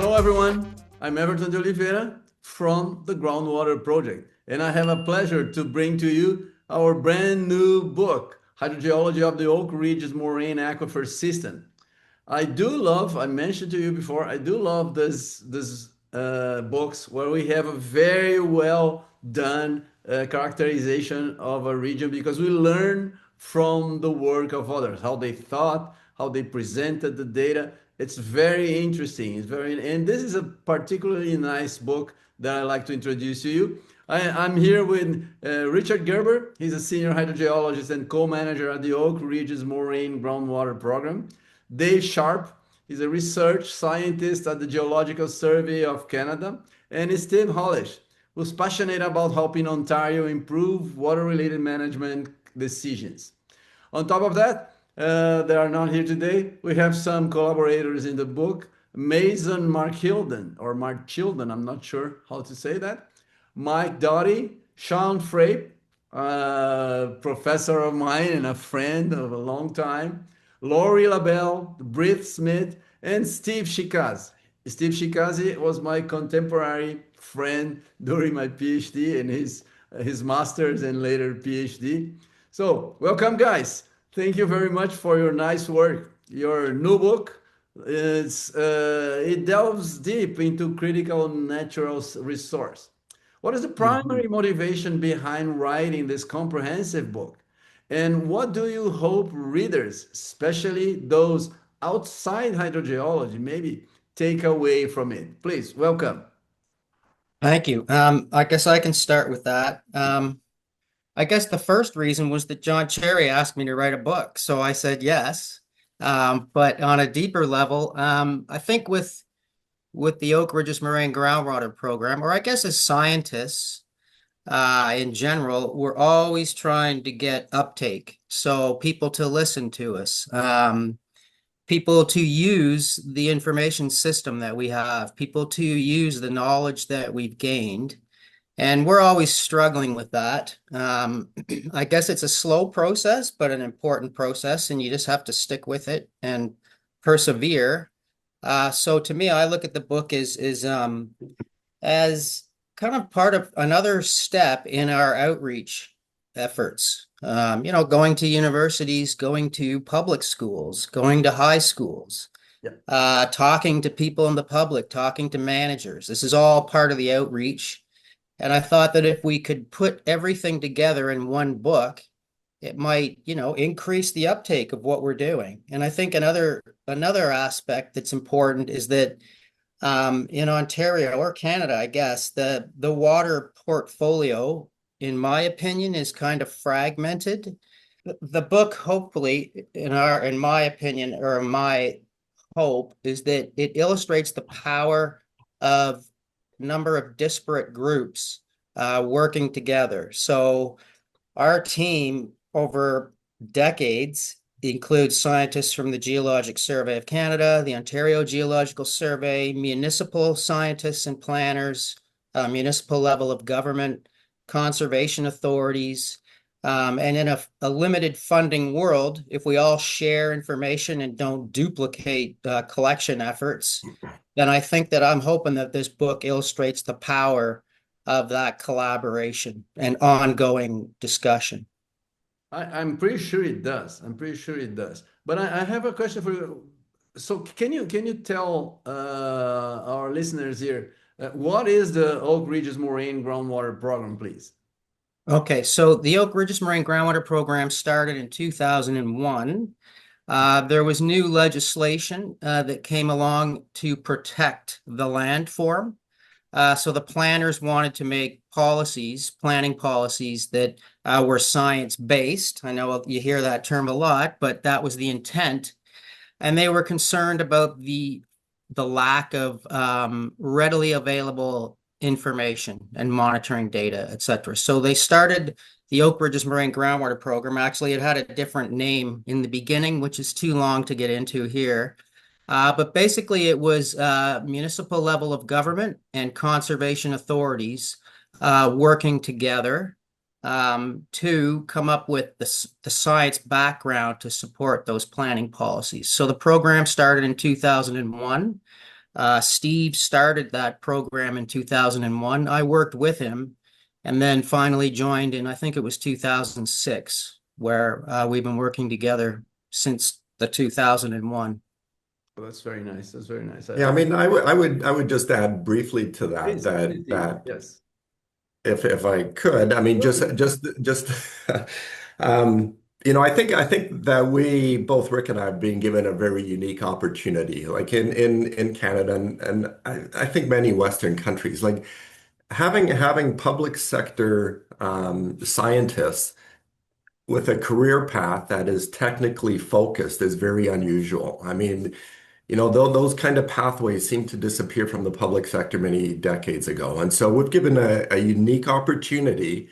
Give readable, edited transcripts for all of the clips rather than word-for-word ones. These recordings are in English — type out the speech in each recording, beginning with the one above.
Hello, everyone. I'm Everton de Oliveira from the Groundwater Project, and I have a pleasure to bring to you our brand new book, Hydrogeology of the Oak Ridges Moraine Aquifer System. I mentioned to you before, I do love this books where we have a very well done characterization of a region because we learn from the work of others, how they thought, how they presented the data. It's very interesting. And this is a particularly nice book that I like to introduce to you. I'm here with Richard Gerber. He's a senior hydrogeologist and co-manager at the Oak Ridges Moraine Groundwater Program. Dave Sharpe is a research scientist at the Geological Survey of Canada, and Steve Holysh, who's passionate about helping Ontario improve water-related management decisions. On top of that, they are not here today. We have some collaborators in the book. Mason Marchildon, I'm not sure how to say that. Mike Doughty, Sean Frape, professor of mine and a friend of a long time. Laurie Labelle, Britt Smith, and Steve Shikaze. Steve Shikaze was my contemporary friend during my PhD and his master's and later PhD. So, welcome, guys. Thank you very much for your nice work. Your new book, it delves deep into critical natural resource. What is the Mhm. primary motivation behind writing this comprehensive book? And what do you hope readers, especially those outside hydrogeology, maybe take away from it? Please, welcome. Thank you. I guess I can start with that. I guess the first reason was that John Cherry asked me to write a book, so I said yes. But on a deeper level, I think with the Oak Ridges Moraine Groundwater Program, or I guess as scientists in general, we're always trying to get uptake, so people to listen to us. People to use the information system that we have, people to use the knowledge that we've gained. And we're always struggling with that. I guess it's a slow process, but an important process, and you just have to stick with it and persevere. So to me, I look at the book as kind of part of another step in our outreach efforts. Going to universities, going to public schools, going to high schools, Yeah. talking to people in the public, talking to managers. This is all part of the outreach. And I thought that if we could put everything together in one book, it might, increase the uptake of what we're doing. And I think another aspect that's important is that in Ontario or Canada, I guess, the water portfolio, in my opinion, is kind of fragmented. The book, hopefully, in my opinion, or my hope, is that it illustrates the power of number of disparate groups working together. So our team over decades includes scientists from the Geologic Survey of Canada, the Ontario Geological Survey, municipal scientists and planners, municipal level of government, conservation authorities. And in a limited funding world, if we all share information and don't duplicate collection efforts, then I think that I'm hoping that this book illustrates the power of that collaboration and ongoing discussion. I'm pretty sure it does. I'm pretty sure it does. But I have a question for you. So can you tell our listeners here what is the Oak Ridges Moraine Groundwater Program, please? Okay, so the Oak Ridges Marine Groundwater Program started in 2001. There was new legislation that came along to protect the landform. So the planners wanted to make planning policies that were science-based. I know you hear that term a lot, but that was the intent. And they were concerned about the lack of readily available information and monitoring data, et cetera. So they started the Oak Ridges Marine Groundwater Program. Actually, it had a different name in the beginning, which is too long to get into here. But basically, it was municipal level of government and conservation authorities working together to come up with the science background to support those planning policies. So the program started in 2001. Steve started that program in 2001. I worked with him and then finally joined in, I think it was 2006, where we've been working together since the 2001. Well, that's very nice. That's very nice. Yeah, I mean, I would just add briefly to that Please, Steve. that Yes. if I could, I mean, just um, I think that we both Rick and I have been given a very unique opportunity, like in Canada and I think many Western countries, like having public sector scientists with a career path that is technically focused is very unusual. I mean, those kind of pathways seem to disappear from the public sector many decades ago. And so we've given a unique opportunity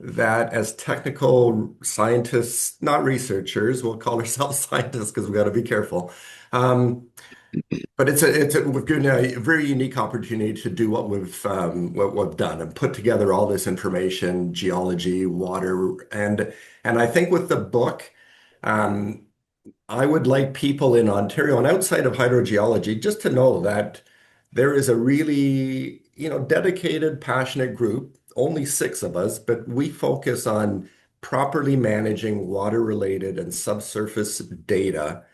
that as technical scientists, not researchers, we'll call ourselves scientists because we've got to be careful. Um, but we've given a very unique opportunity to do what we've done and put together all this information, geology, water, and I think with the book, um, I would like people in Ontario and outside of hydrogeology just to know that there is a really, dedicated, passionate group, only six of us, but we focus on properly managing water-related and subsurface data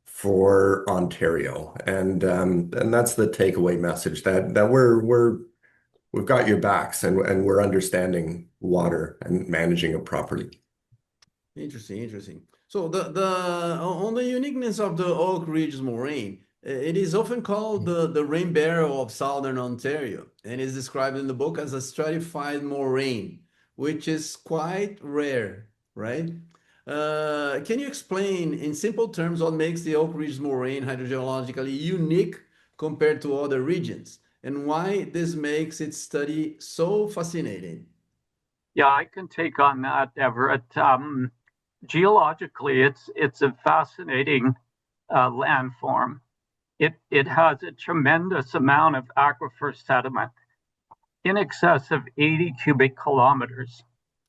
for Ontario. And that's the takeaway message that we've got your backs and we're understanding water and managing it properly. Interesting, interesting. So on the uniqueness of the Oak Ridge moraine, it is often called the rain barrel of southern Ontario, and is described in the book as a stratified moraine, which is quite rare, right? Can you explain in simple terms what makes the Oak Ridge moraine hydrogeologically unique compared to other regions, and why this makes its study so fascinating? Yeah, I can take on that, Everett. Geologically, it's a fascinating landform. It has a tremendous amount of aquifer sediment, in excess of 80 cubic kilometers.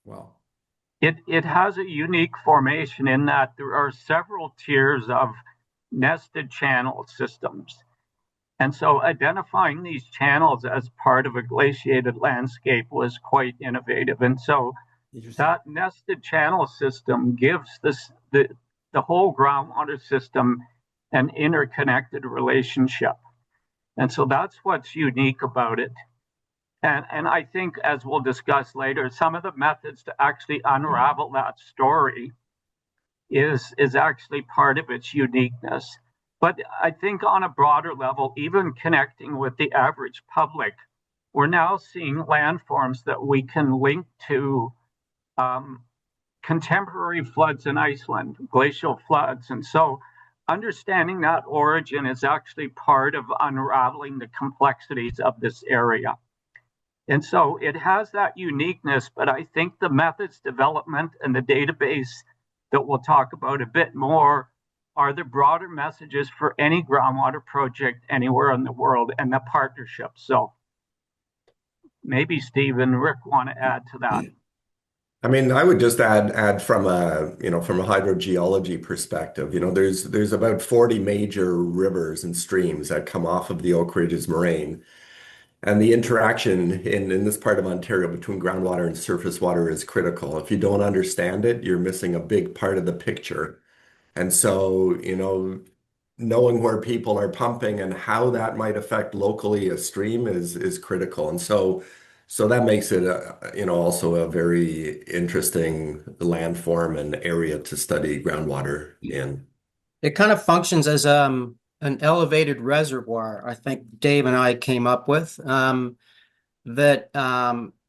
Wow. It has a unique formation in that there are several tiers of nested channel systems. And so identifying these channels as part of a glaciated landscape was quite innovative. And so that nested channel system gives the whole groundwater system an interconnected relationship. And so that's what's unique about it. And I think, as we'll discuss later, some of the methods to actually unravel that story is actually part of its uniqueness. But I think on a broader level, even connecting with the average public, we're now seeing landforms that we can link to contemporary floods in Iceland, glacial floods. And so understanding that origin is actually part of unraveling the complexities of this area. And so it has that uniqueness, but I think the methods development and the database that we'll talk about a bit more are the broader messages for any groundwater project anywhere in the world and the partnership. So maybe Steve and Rick want to add to that. I mean, I would just add from a hydrogeology perspective, there's about 40 major rivers and streams that come off of the Oak Ridges moraine. And the interaction in this part of Ontario between groundwater and surface water is critical. If you don't understand it, you're missing a big part of the picture. And so, knowing where people are pumping and how that might affect locally a stream is critical. And so that makes it, also a very interesting landform and area to study groundwater in. It kind of functions as an elevated reservoir, I think Dave and I came up with, that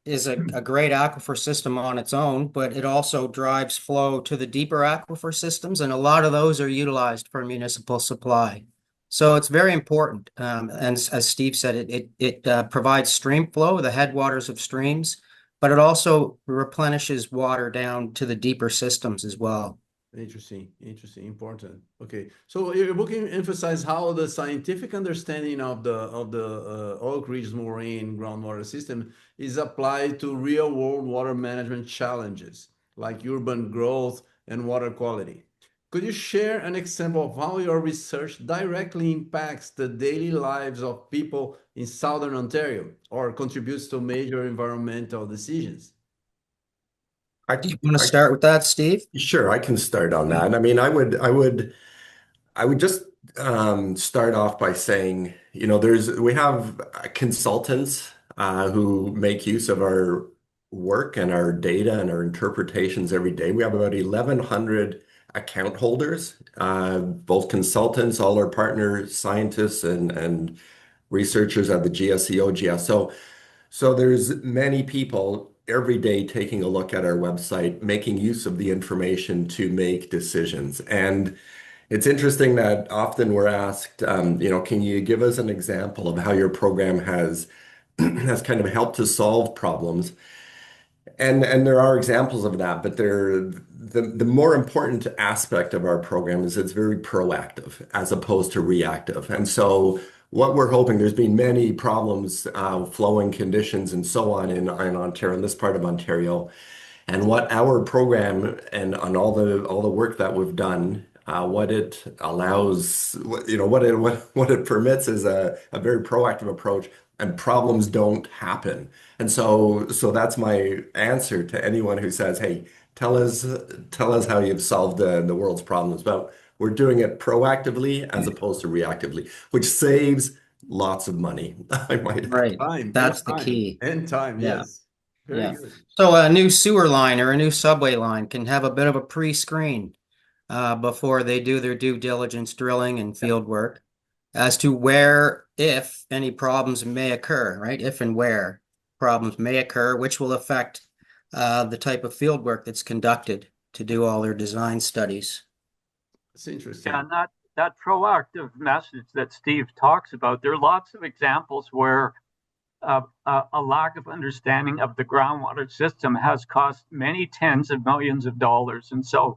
is a great aquifer system on its own, but it also drives flow to the deeper aquifer systems, and a lot of those are utilized for municipal supply. So it's very important. And as Steve said, it provides stream flow, the headwaters of streams, but it also replenishes water down to the deeper systems as well. Interesting, important. Okay, so your book emphasizes how the scientific understanding of the Oak Ridge moraine groundwater system is applied to real-world water management challenges like urban growth and water quality. Could you share an example of how your research directly impacts the daily lives of people in Southern Ontario or contributes to major environmental decisions? Do you want to start with that, Steve? Sure, I can start on that. I mean, I would just start off by saying, we have consultants who make use of our work and our data and our interpretations every day. We have about 1,100 account holders, both consultants, all our partner scientists and researchers at the GSEO, GSO. So there's many people every day taking a look at our website, making use of the information to make decisions. And it's interesting that often we're asked, can you give us an example of how your program has has kind of helped to solve problems? And there are examples of that, but the more important aspect of our program is it's very proactive as opposed to reactive. And so what we're hoping, there's been many problems, flowing conditions and so on in Ontario, in this part of Ontario. And what our program and on all the work that we've done, what it allows, what it permits is a very proactive approach, and problems don't happen. And so that's my answer to anyone who says, "Hey, tell us how you've solved the world's problems." But we're doing it proactively as opposed to reactively, which saves lots of money. I might. Right. Time That's the time key. and time. Yeah. Yes. Very Yeah. good. So a new sewer line or a new subway line can have a bit of a pre-screen before they do their due diligence drilling and field work as to where, if any problems may occur, right? If and where problems may occur, which will affect the type of field work that's conducted to do all their design studies. It's interesting. And that proactive message that Steve talks about, there are lots of examples where a lack of understanding of the groundwater system has cost many tens of millions of dollars. And so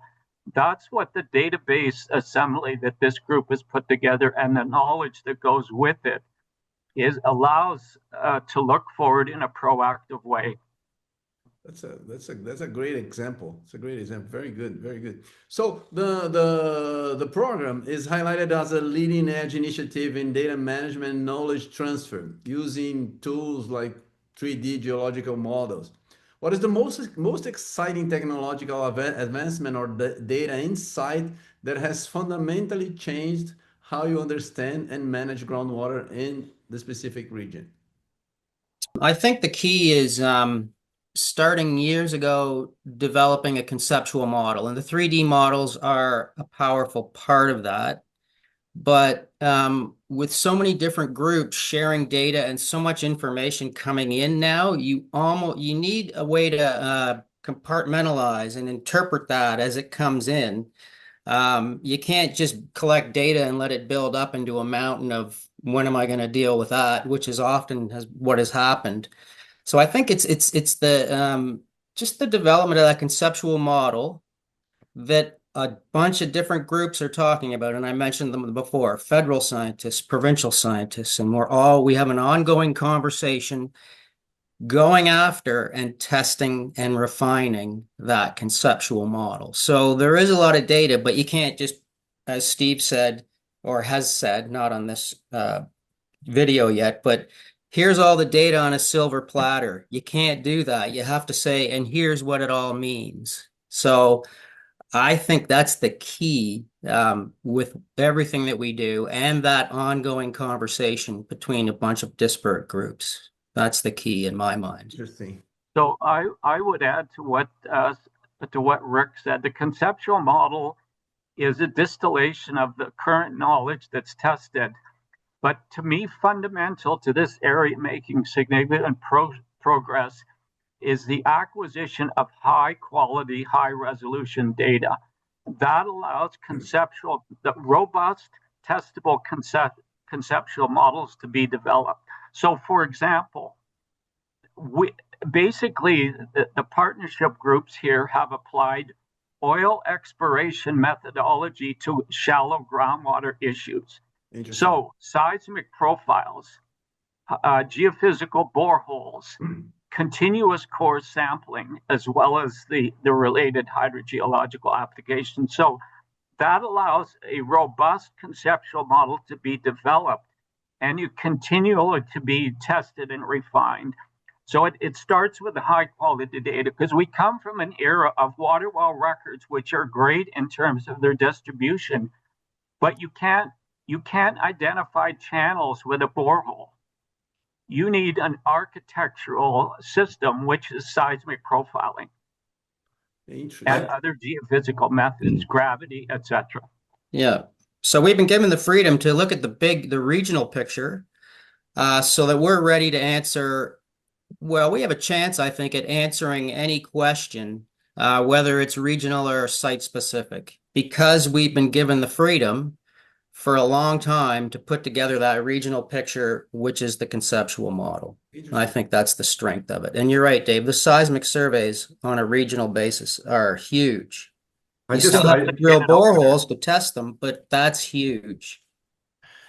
that's what the database assembly that this group has put together and the knowledge that goes with it allows to look forward in a proactive way. That's a great example. It's a great example. Very good, very good. So the program is highlighted as a leading edge initiative in data management and knowledge transfer using tools like 3D geological models. What is the most exciting technological advancement or data insight that has fundamentally changed how you understand and manage groundwater in the specific region? I think the key is starting years ago, developing a conceptual model. And the 3D models are a powerful part of that. But with so many different groups sharing data and so much information coming in now, you need a way to compartmentalize and interpret that as it comes in. You can't just collect data and let it build up into a mountain of when am I going to deal with that, which is often what has happened. So I think it's the just the development of that conceptual model that a bunch of different groups are talking about, and I mentioned them before: federal scientists, provincial scientists, and we have an ongoing conversation going after and testing and refining that conceptual model. So there is a lot of data, but you can't just, as Steve said, or has said, not on this video yet, but here's all the data on a silver platter. You can't do that. You have to say, and here's what it all means. So I think that's the key with everything that we do and that ongoing conversation between a bunch of disparate groups. That's the key in my mind. Interesting. So I would add to what Rick said. The conceptual model is a distillation of the current knowledge that's tested. But to me, fundamental to this area making significant progress is the acquisition of high quality, high resolution data. That allows robust, testable conceptual models to be developed. So for example, the partnership groups here have applied oil exploration methodology to shallow groundwater issues. So seismic profiles, geophysical boreholes, continuous core sampling, as well as the related hydrogeological applications. So that allows a robust conceptual model to be developed, and you continue to be tested and refined. So it starts with the high quality data, because we come from an era of water well records, which are great in terms of their distribution, but you can't identify channels with a borehole. You need an architectural system, which is seismic profiling and other geophysical methods, gravity, etc. Yeah. So we've been given the freedom to look at the regional picture, so that we're ready to answer. Well, we have a chance, I think, at answering any question, whether it's regional or site specific, because we've been given the freedom for a long time to put together that regional picture, which is the conceptual model. And I think that's the strength of it. And you're right, Dave, the seismic surveys on a regional basis are huge. You still have to drill boreholes to test them, but that's huge.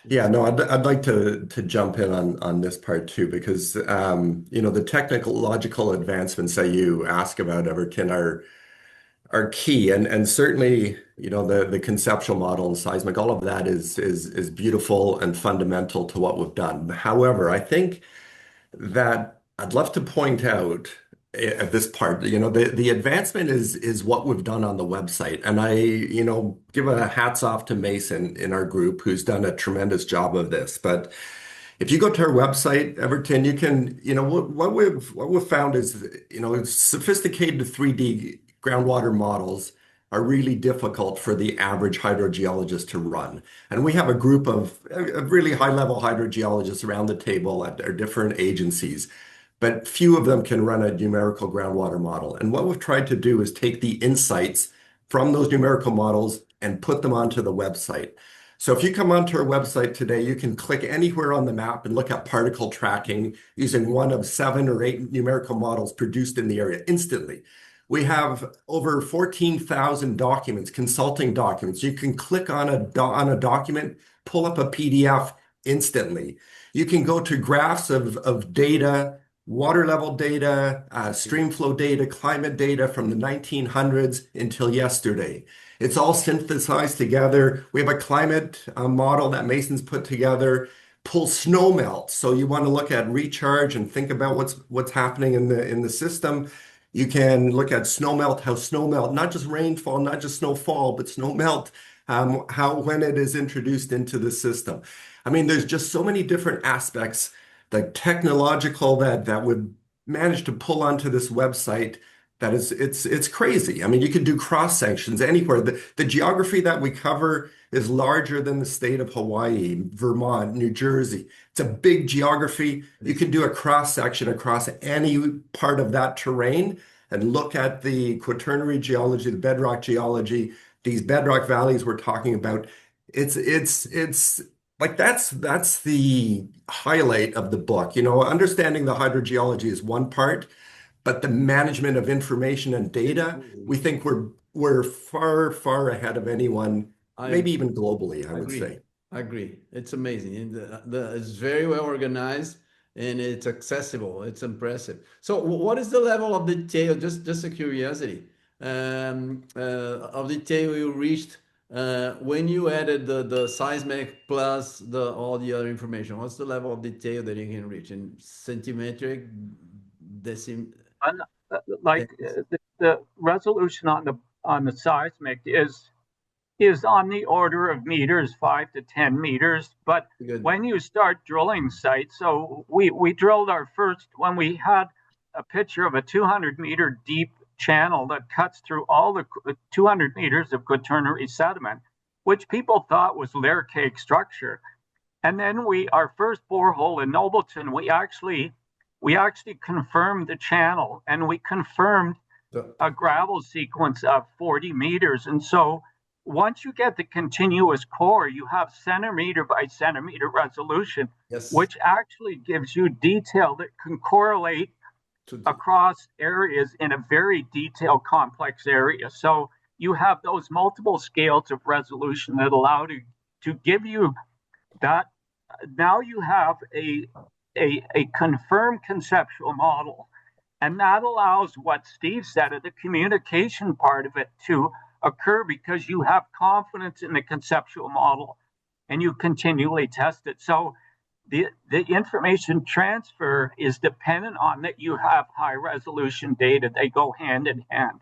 Yeah, no, I'd like to jump in on this part too, because the technological advancements that you ask about, Everton, are key, and certainly the conceptual model and seismic, all of that is beautiful and fundamental to what we've done. However, I think that I'd love to point out at this part, the advancement is what we've done on the website. And I, give a hats off to Mason in our group, who's done a tremendous job of this. But if you go to our website, Everton, you can, what we've found is, sophisticated 3D groundwater models are really difficult for the average hydrogeologist to run. And we have a group of really high-level hydrogeologists around the table at our different agencies, but few of them can run a numerical groundwater model. And what we've tried to do is take the insights from those numerical models and put them onto the website. So if you come onto our website today, you can click anywhere on the map and look at particle tracking using one of 7 or 8 numerical models produced in the area instantly. We have over 14,000 documents, consulting documents. You can click on a document, pull up a PDF instantly. You can go to graphs of data, water level data, stream flow data, climate data from the 1900s until yesterday. It's all synthesized together. We have a climate model that Mason's put together. Pull snow melt. So you want to look at recharge and think about what's happening in the system. You can look at snow melt, how snow melt, not just rainfall, not just snowfall, but snow melt, when it is introduced into the system. I mean, there's just so many different aspects, the technological that would manage to pull onto this website, that it's crazy. I mean, you could do cross sections anywhere. The geography that we cover is larger than the state of Hawaii, Vermont, New Jersey. It's a big geography. You can do a cross section across any part of that terrain and look at the quaternary geology, the bedrock geology, these bedrock valleys we're talking about. It's like that's the highlight of the book. Understanding the hydrogeology is one part, but the management of information and data, we think we're far ahead of anyone, maybe even globally, I would say. I agree. It's amazing. And it's very well organized and it's accessible. It's impressive. So what is the level of detail, just a curiosity, of detail you reached when you added the seismic plus all the other information? What's the level of detail that you can reach in centimetric, The resolution on the seismic is on the order of meters, 5 to 10 meters. But when you start drilling sites, so we drilled our first, when we had a picture of a 200-meter deep channel that cuts through all the 200 meters of quaternary sediment, which people thought was layer cake structure. And then our first borehole in Nobleton, we actually confirmed the channel, and we confirmed a gravel sequence of 40 meters. And so once you get the continuous core, you have centimeter by centimeter resolution, which actually gives you detail that can correlate across areas in a very detailed, complex area. So you have those multiple scales of resolution that allow to give you that. Now you have a confirmed conceptual model, and that allows what Steve said, the communication part of it, to occur because you have confidence in the conceptual model and you continually test it. So the information transfer is dependent on that you have high resolution data. They go hand in hand.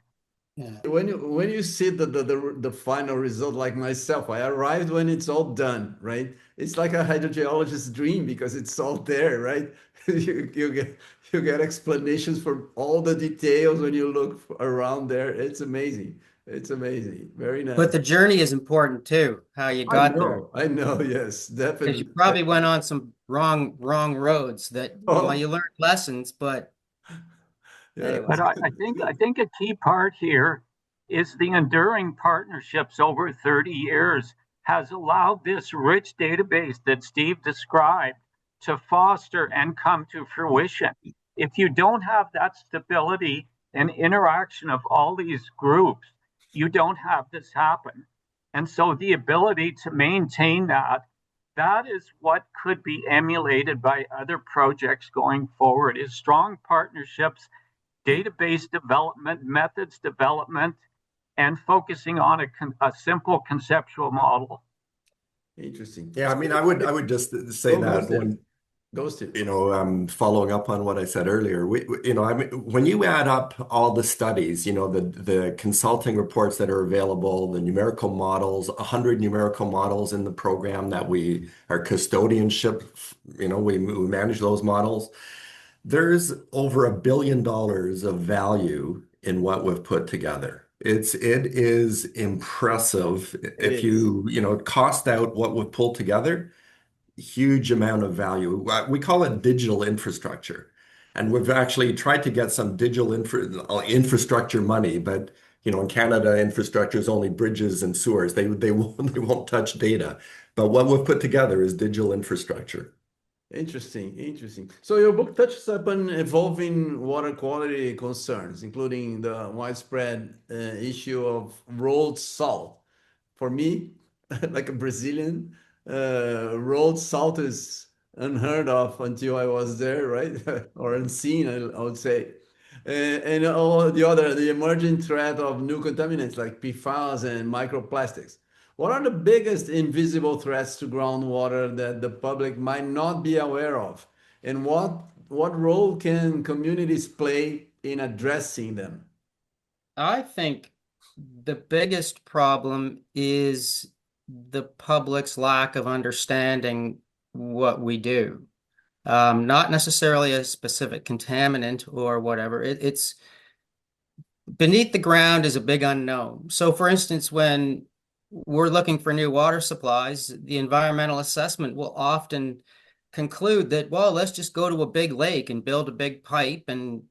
Yeah. When you see the final result, like myself, I arrived when it's all done, right? It's like a hydrogeologist's dream because it's all there, right? You get explanations for all the details when you look around there. It's amazing. It's amazing. Very But nice. the journey is important too, how you got there. I know, yes, Because you definitely. probably went on some wrong roads that, well, you Oh, learned lessons, but yeah. anyway. But I think a key part here is the enduring partnerships over 30 years has allowed this rich database that Steve described to foster and come to fruition. If you don't have that stability and interaction of all these groups, you don't have this happen. And so the ability to maintain that, that is what could be emulated by other projects going forward, is strong partnerships, database development, methods development, and focusing on a simple conceptual model. Interesting. Yeah, I mean, I would just say Go, that Steve. when, Go, Steve. following up on what I said earlier, I mean, when you add up all the studies, the consulting reports that are available, the numerical models, 100 numerical models in the program that our custodianship, we manage those models. There's over $1 billion of value in what we've put together. It is impressive It if is. cost out what we've pulled together, huge amount of value. We call it digital infrastructure. And we've actually tried to get some digital infrastructure money, but in Canada, infrastructure is only bridges and sewers. They won't touch data. But what we've put together is digital infrastructure. Interesting, interesting. So your book touches upon evolving water quality concerns, including the widespread issue of road salt. For me, like a Brazilian, road salt is unheard of until I was there, right? Or unseen, I would say. And all the emerging threat of new contaminants like PFAS and microplastics. What are the biggest invisible threats to groundwater that the public might not be aware of? And what role can communities play in addressing them? I think the biggest problem is the public's lack of understanding what we do. Not necessarily a specific contaminant or whatever. It's beneath the ground is a big unknown. So, for instance, when we're looking for new water supplies, the environmental assessment will often conclude that, well, let's just go to a big lake and build a big pipe and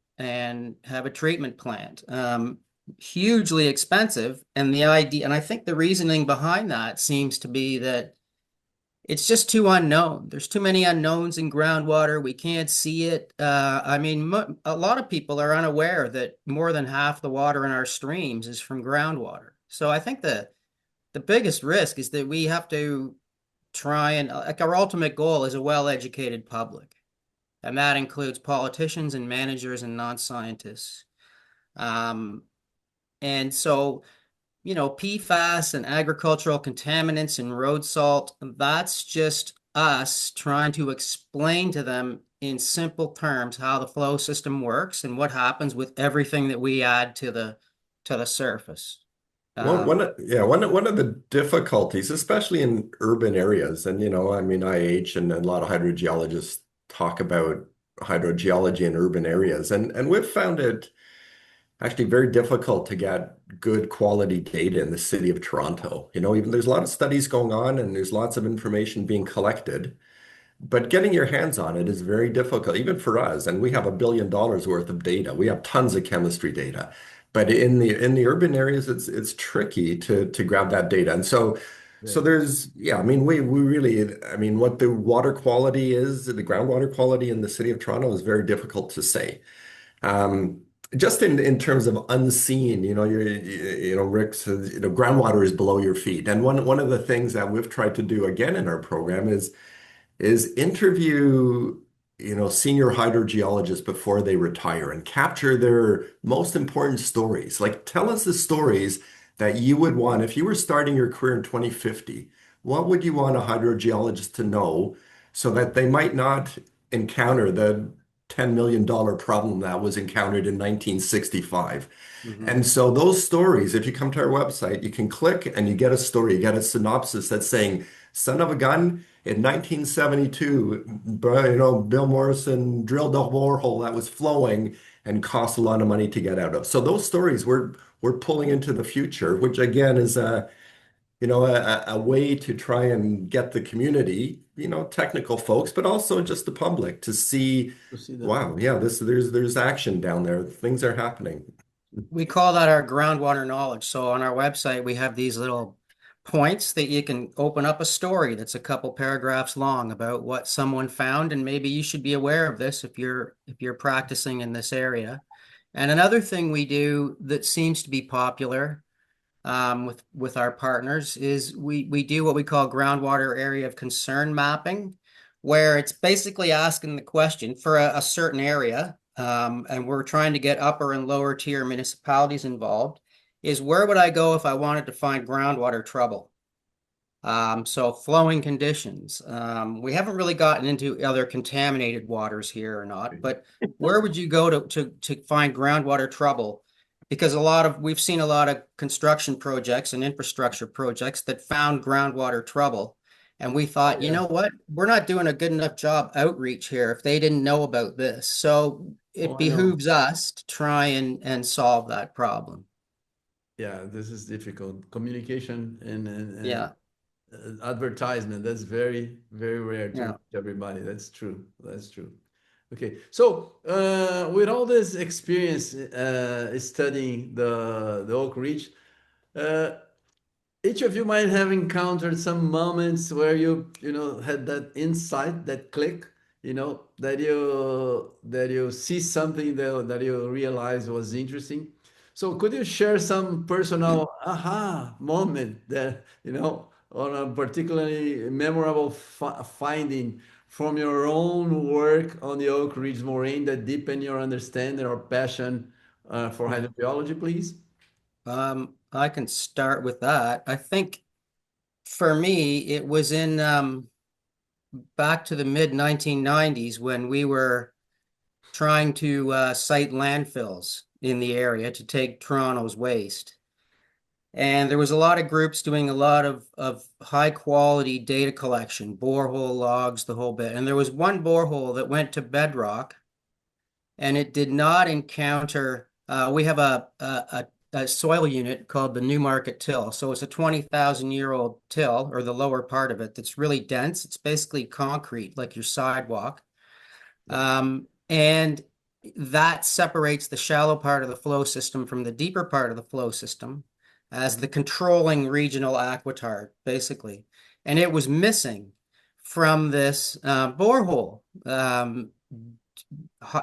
have a treatment plant. Hugely expensive, and the idea, and I think the reasoning behind that seems to be that it's just too unknown. There's too many unknowns in groundwater. We can't see it. I mean, a lot of people are unaware that more than half the water in our streams is from groundwater. So I think the biggest risk is that we have to try and, like, our ultimate goal is a well-educated public, and that includes politicians and managers and non-scientists. And so, PFAS and agricultural contaminants and road salt, that's just us trying to explain to them in simple terms how the flow system works and what happens with everything that we add to the surface. One of the difficulties, especially in urban areas, and I mean, IH and a lot of hydrogeologists talk about hydrogeology in urban areas, and we've found it actually very difficult to get good quality data in the city of Toronto. Even there's a lot of studies going on and there's lots of information being collected, but getting your hands on it is very difficult, even for us. And we have $1 billion worth of data. We have tons of chemistry data. But in the urban areas, it's tricky to grab that data. And so Yeah. I mean, we really, I mean, what the water quality is, the groundwater quality in the city of Toronto is very difficult to say. Just in terms of unseen, Rick says, groundwater is below your feet. And one of the things that we've tried to do again in our program is interview, senior hydrogeologists before they retire and capture their most important stories. Like, tell us the stories that you would want, if you were starting your career in 2050, what would you want a hydrogeologist to know so that they might not encounter the $10 million problem that was encountered in 1965? Mhm. And so those stories, if you come to our website, you can click and you get a story, you get a synopsis that's saying, son of a gun, in 1972, Bill Morrison drilled a borehole that was flowing and cost a lot of money to get out of. So those stories we're pulling into the future, which again is a way to try and get the community, technical folks, but also just the public to see, To see that. wow, yeah, there's action down there. Things are happening. We call that our groundwater knowledge. So on our website, we have these little points that you can open up a story that's a couple paragraphs long about what someone found, and maybe you should be aware of this if you're practicing in this area. And another thing we do that seems to be popular with our partners is we do what we call groundwater area of concern mapping, where it's basically asking the question for a certain area, and we're trying to get upper and lower tier municipalities involved, is where would I go if I wanted to find groundwater trouble? So flowing conditions. We haven't really gotten into other contaminated waters here or not, but where would you go to find groundwater trouble? Because we've seen a lot of construction projects and infrastructure projects that found groundwater trouble. And we thought, you Yeah. know what? We're not doing a good enough job outreach here if they didn't know about this. So Oh, it I know. behooves us to try and solve that problem. Yeah, this is difficult. Communication and Yeah, advertisement, that's very, very rare to yeah. reach everybody. That's true. That's true. Okay, so with all this experience studying the Oak Ridge, uh, each of you might have encountered some moments where you had that insight, that click, that you see something that you realize was interesting. So could you share some personal aha moment that, on a particularly memorable finding from your own work on the Oak Ridge Moraine that deepen your understanding or passion for hydrogeology, please? I can start with that. I think for me, it was in back to the mid 1990s when we were trying to site landfills in the area to take Toronto's waste. And there was a lot of groups doing a lot of high quality data collection, borehole logs, the whole bit. And there was one borehole that went to bedrock and it did not encounter, we have a soil unit called the Newmarket Till. So it's a 20,000-year-old till, or the lower part of it, that's really dense. It's basically concrete, like your sidewalk. And that separates the shallow part of the flow system from the deeper part of the flow system as the controlling regional aquitard, basically. And it was missing from this borehole.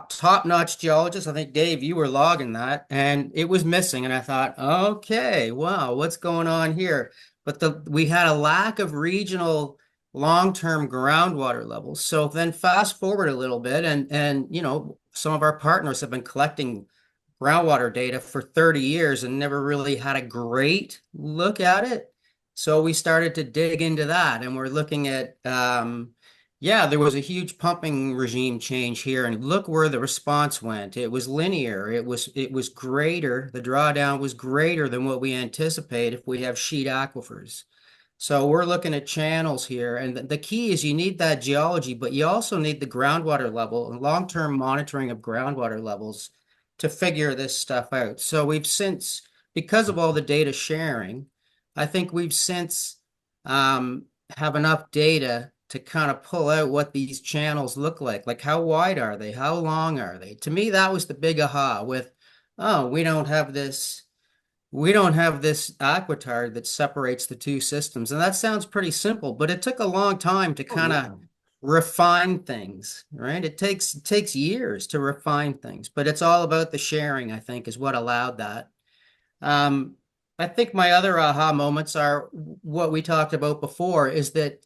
Top-notch geologist. I think, Dave, you were logging that, and it was missing. And I thought, okay, wow, what's going on here? But we had a lack of regional long-term groundwater levels. So then fast forward a little bit, and some of our partners have been collecting groundwater data for 30 years and never really had a great look at it. So we started to dig into that, and we're looking at yeah, there was a huge pumping regime change here, and look where the response went. It was linear. It was greater. The drawdown was greater than what we anticipate if we have sheet aquifers. So we're looking at channels here, and the key is you need that geology, but you also need the groundwater level and long-term monitoring of groundwater levels to figure this stuff out. So because of all the data sharing, I think we've since have enough data to kind of pull out what these channels look like how wide are they? How long are they? To me, that was the big aha with, oh, we don't have this aquitard that separates the two systems. And that sounds pretty simple, but it took a long time to kind of refine things, right? It takes years to refine things, but it's all about the sharing, I think, is what allowed that. I think my other aha moments are what we talked about before, is that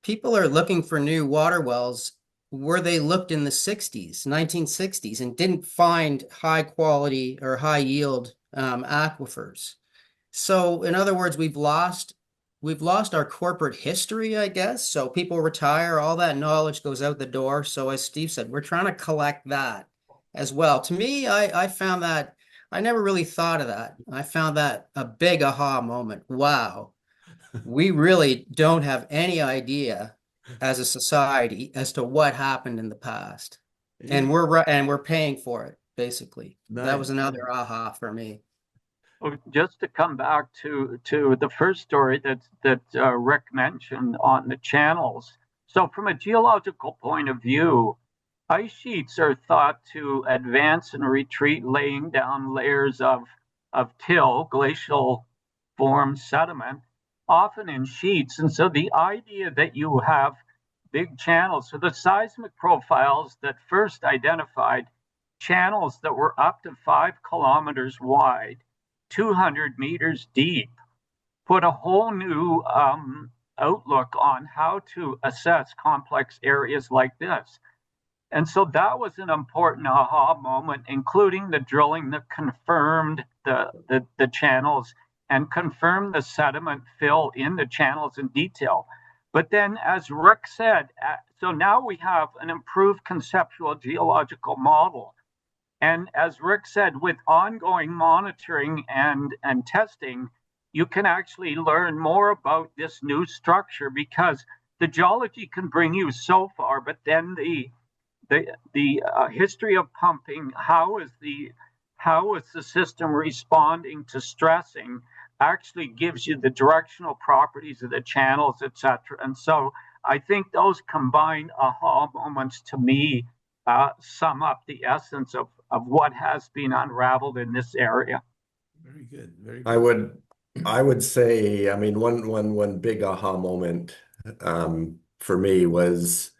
people are looking for new water wells where they looked in the 1960s, and didn't find high quality or high yield aquifers. So in other words, we've lost our corporate history, I guess. So people retire, all that knowledge goes out the door. So as Steve said, we're trying to collect that as well. To me, I found that I never really thought of that. I found that a big aha moment. Wow, we really don't have any idea as a society as to what happened in the past. And Yeah, we're paying for it, basically. That nice. was another aha for me. Well, just to come back to the first story that Rick mentioned on the channels. So, from a geological point of view, ice sheets are thought to advance and retreat, laying down layers of till, glacial formed sediment, often in sheets. And so, the idea that you have big channels, so the seismic profiles that first identified channels that were up to 5 kilometers wide, 200 meters deep, put a whole new outlook on how to assess complex areas like this. And so that was an important aha moment, including the drilling that confirmed the channels and confirmed the sediment fill in the channels in detail. But then, as Rick said, so now we have an improved conceptual geological model. And as Rick said, with ongoing monitoring and testing, you can actually learn more about this new structure, because the geology can bring you so far, but then the history of pumping, how is the system responding to stressing, actually gives you the directional properties of the channels, etc. And so I think those combined aha moments, to me, sum up the essence of what has been unraveled in this area. Very good. Very I good. would I would say, I mean, one big aha moment for me was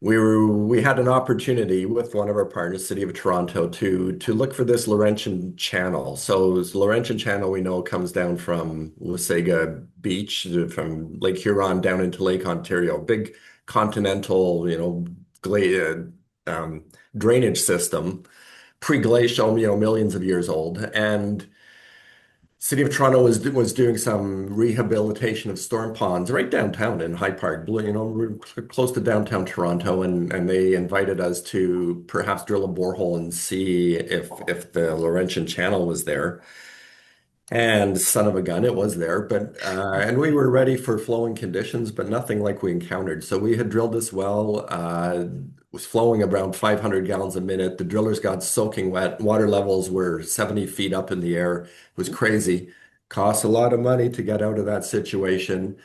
we had an opportunity with one of our partners, City of Toronto, to look for this Laurentian Channel. So this Laurentian Channel, we know, comes down from Wasaga Beach, from Lake Huron down into Lake Ontario, big continental, drainage system, pre-glacial, millions of years old. And City of Toronto was doing some rehabilitation of storm ponds right downtown in High Park, we're close to downtown Toronto, and they invited us to perhaps drill a borehole and see if the Laurentian Channel was there. And son of a gun, it was there, but and we were ready for flowing conditions, but nothing like we encountered. So we had drilled this well, was flowing around 500 gallons a minute. The drillers got soaking wet. Water levels were 70 feet up in the air. It was crazy. Cost a lot of money to get out of that situation.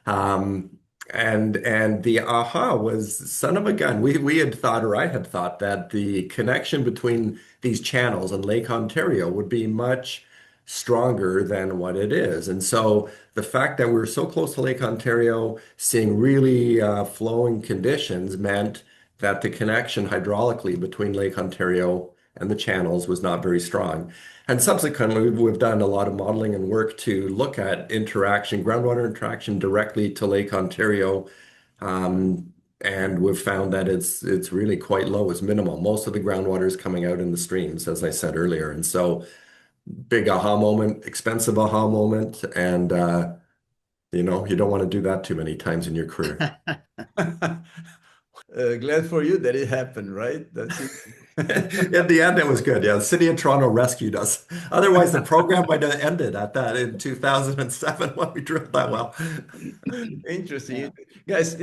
Um, and the aha was son of a gun. We had thought, or I had thought, that the connection between these channels and Lake Ontario would be much stronger than what it is. And so the fact that we were so close to Lake Ontario, seeing really flowing conditions, meant that the connection hydraulically between Lake Ontario and the channels was not very strong. And subsequently, we've done a lot of modeling and work to look at interaction, groundwater interaction directly to Lake Ontario. And we've found that it's really quite low, it's minimal. Most of the groundwater is coming out in the streams, as I said earlier. And so big aha moment, expensive aha moment, and you don't want to do that too many times in your career. Glad for you that it happened, right? That's it. In the end, it was good. Yeah, the City of Toronto rescued us. Otherwise, the program might have ended at that in 2007 when we drilled that well. Interesting. Yeah. Guys,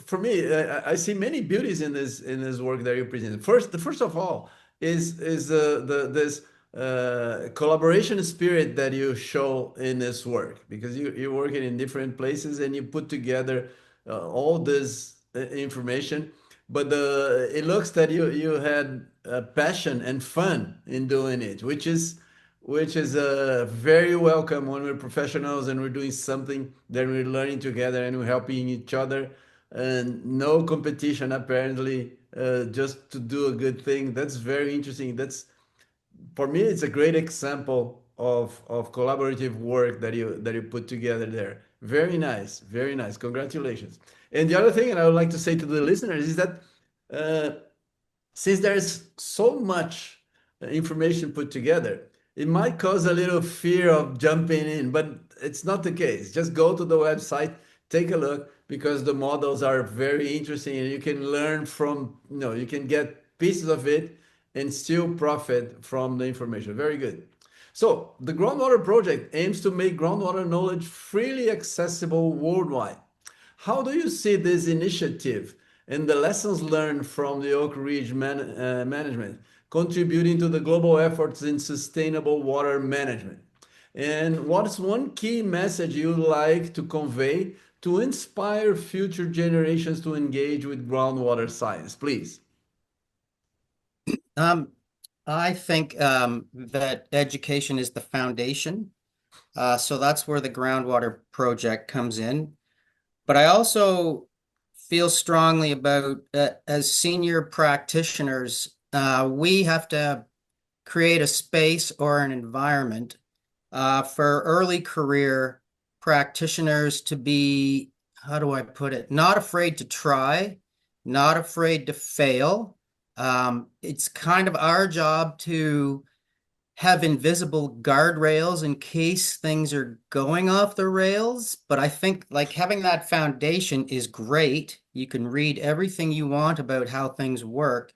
for me, I see many beauties in this work that you present. First of all, is this collaboration spirit that you show in this work, because you're working in different places and you put together all this information, but it looks that you had passion and fun in doing it, which is very welcome when we're professionals and we're doing something that we're learning together and we're helping each other, and no competition apparently, just to do a good thing. That's very interesting. That's, for me, it's a great example of collaborative work that you put together there. Very nice, very nice. Congratulations. And the other thing, and I would like to say to the listeners, is that uh, since there's so much information put together, it might cause a little fear of jumping in, but it's not the case. Just go to the website, take a look, because the models are very interesting and you can learn from, you can get pieces of it and still profit from the information. Very good. So, the Groundwater Project aims to make groundwater knowledge freely accessible worldwide. How do you see this initiative and the lessons learned from the Oak Ridge management contributing to the global efforts in sustainable water management? And what's one key message you'd like to convey to inspire future generations to engage with groundwater science, please? I think that education is the foundation. So that's where the groundwater project comes in. But I also feel strongly about, as senior practitioners, we have to create a space or an environment for early career practitioners to be, how do I put it, not afraid to try, not afraid to fail. It's kind of our job to have invisible guardrails in case things are going off the rails. But I think like having that foundation is great. You can read everything you want about how things work,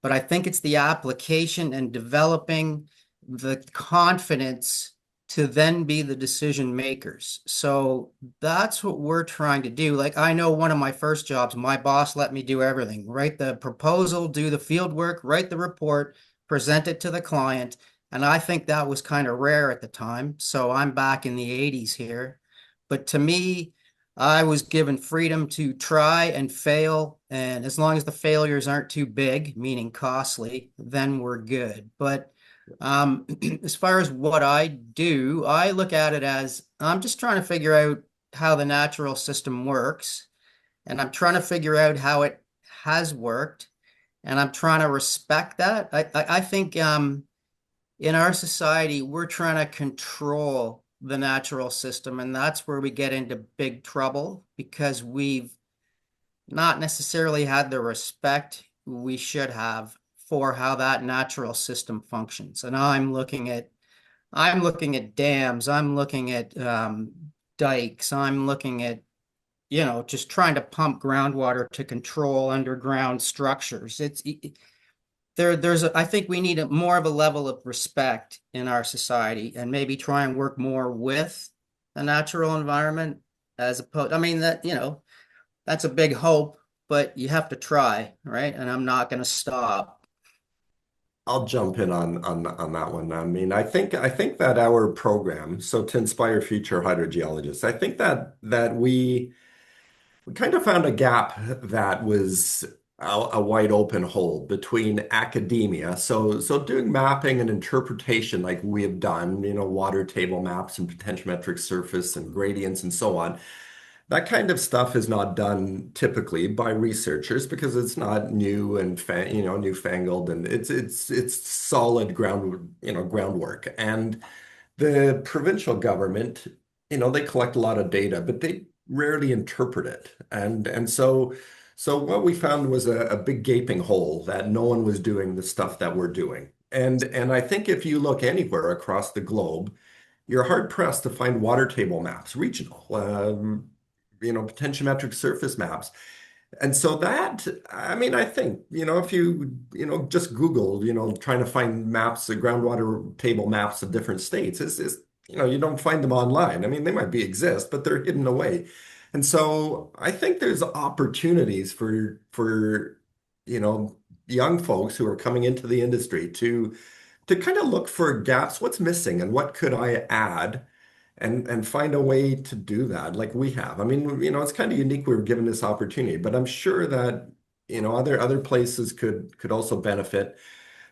but I think it's the application and developing the confidence to then be the decision makers. So that's what we're trying to do. Like I know one of my first jobs, my boss let me do everything, write the proposal, do the field work, write the report, present it to the client. And I think that was kind of rare at the time. So I'm back in the 80s here. But to me, I was given freedom to try and fail. And as long as the failures aren't too big, meaning costly, then we're good. But as far as what I do, I look at it as I'm just trying to figure out how the natural system works. And I'm trying to figure out how it has worked. And I'm trying to respect that. I think in our society, we're trying to control the natural system, and that's where we get into big trouble because we've not necessarily had the respect we should have for how that natural system functions. And I'm looking at dams, I'm looking at dikes, I'm looking at just trying to pump groundwater to control underground structures. I think we need more of a level of respect in our society and maybe try and work more with the natural environment as opposed, I mean, that's a big hope, but you have to try, right? And I'm not going to stop. I'll jump in on that one. I mean, I think that our program, so to inspire future hydrogeologists, I think that we kind of found a gap that was a wide open hole between academia. So doing mapping and interpretation like we have done, water table maps and potentiometric surface and gradients and so on. That kind of stuff is not done typically by researchers because it's not new and newfangled, and it's solid groundwork. And the provincial government, they collect a lot of data, but they rarely interpret it. And so what we found was a big gaping hole that no one was doing the stuff that we're doing. And I think if you look anywhere across the globe, you're hard pressed to find water table maps, regional, potentiometric surface maps. And so that, I mean, I think, if you, just Google, trying to find maps, the groundwater table maps of different states you don't find them online. I mean, they might exist, but they're hidden away. And so I think there's opportunities for, young folks who are coming into the industry to kind of look for gaps, what's missing and what could I add and find a way to do that like we have. I mean, it's kind of unique we were given this opportunity, but I'm sure that, other places could also benefit.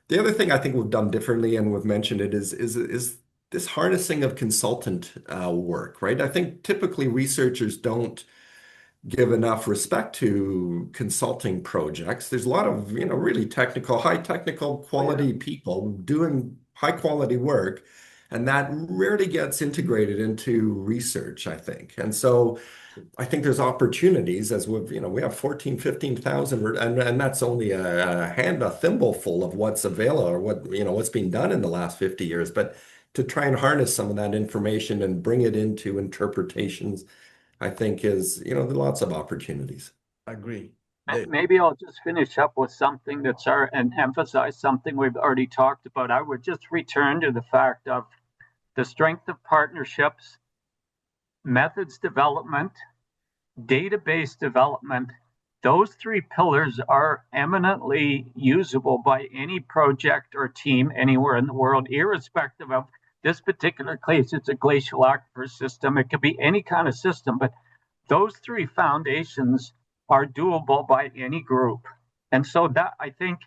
The other thing I think we've done differently, and we've mentioned it, is this harnessing of consultant work, right? I think typically researchers don't give enough respect to consulting projects. There's a lot of, really technical, high technical quality people doing high quality work, and that rarely gets integrated into research, I think. And so I think there's opportunities as we have 14, 15,000, and that's only a thimbleful of what's available or what's being done in the last 50 years. But to try and harness some of that information and bring it into interpretations, I think there are lots of opportunities. Agree. Maybe I'll just finish up with something and emphasize something we've already talked about. I would just return to the fact of the strength of partnerships, methods development, database development. Those three pillars are eminently usable by any project or team anywhere in the world, irrespective of this particular case. It's a glacial aquifer system. It could be any kind of system, but those three foundations are doable by any group. And so that, I think,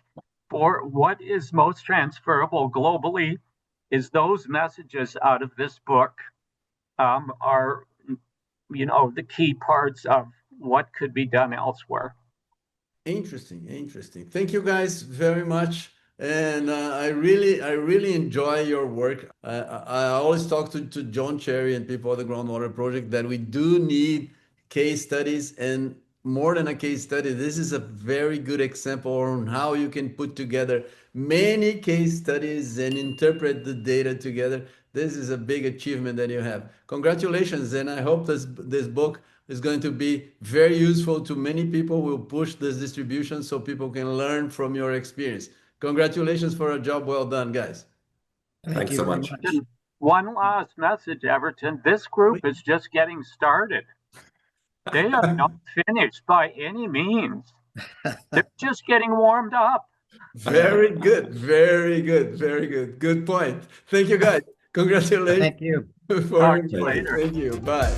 for what is most transferable globally is those messages out of this book are, the key parts of what could be done elsewhere. Interesting. Thank you guys very much. And I really enjoy your work. I always talk to John Cherry and people at the Groundwater Project that we do need case studies, and more than a case study, this is a very good example on how you can put together many case studies and interpret the data together. This is a big achievement that you have. Congratulations, and I hope this book is going to be very useful to many people. We'll push this distribution so people can learn from your experience. Congratulations for a job well done, guys. Thanks so much. Just one last message, Everton. This group is just getting started. They are not finished by any means. They're just getting warmed up. Very good. Good point. Thank you, guys. Congratulations. Thank you. Talk to you later. Thank you. Bye.